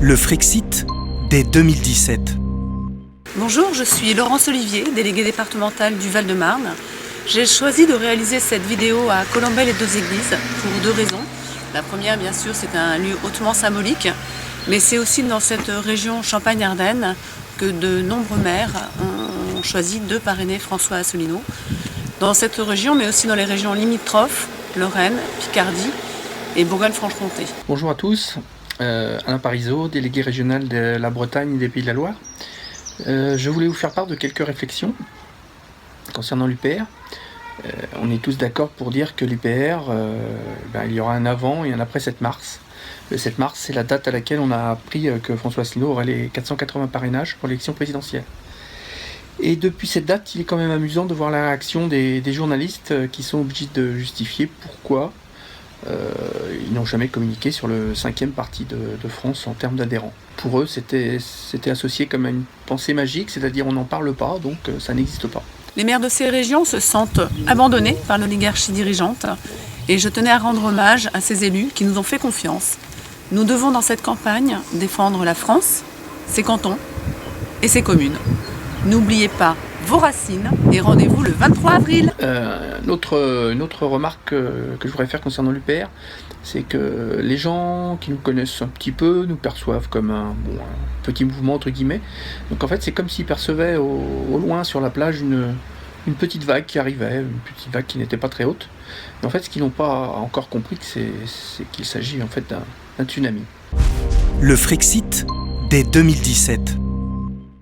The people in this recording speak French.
Le Frexit dès 2017. Bonjour, je suis Laurence Olivier, déléguée départementale du Val-de-Marne. J'ai choisi de réaliser cette vidéo à Colombelles et Deux Églises pour deux raisons. La première, bien sûr, c'est un lieu hautement symbolique, mais c'est aussi dans cette région Champagne-Ardenne que de nombreux maires ont choisi de parrainer François Asselineau. Dans cette région, mais aussi dans les régions limitrophes, Lorraine, Picardie et Bourgogne-Franche-Comté. Bonjour à tous, Alain Parisot, délégué régional de la Bretagne et des Pays de la Loire. Je voulais vous faire part de quelques réflexions concernant l'UPR. On est tous d'accord pour dire que l'UPR, il y aura un avant et un après 7 mars. Le 7 mars, c'est la date à laquelle on a appris que François Asselineau aurait les 480 parrainages pour l'élection présidentielle. Et depuis cette date, il est quand même amusant de voir la réaction des journalistes qui sont obligés de justifier pourquoi ils n'ont jamais communiqué sur le 5e parti de France en termes d'adhérents. Pour eux, c'était associé comme à une pensée magique, c'est-à-dire on n'en parle pas, donc ça n'existe pas. Les maires de ces régions se sentent abandonnés par l'oligarchie dirigeante et je tenais à rendre hommage à ces élus qui nous ont fait confiance. Nous devons dans cette campagne défendre la France, ses cantons et ses communes. N'oubliez pas vos racines et rendez-vous le 23 avril. Une autre remarque que je voudrais faire concernant l'UPR, c'est que les gens qui nous connaissent un petit peu nous perçoivent comme un petit mouvement entre guillemets. Donc en fait c'est comme s'ils percevaient au loin sur la plage une petite vague qui arrivait, une petite vague qui n'était pas très haute. Mais en fait ce qu'ils n'ont pas encore compris, c'est qu'il s'agit en fait d'un tsunami. Le Frexit dès 2017.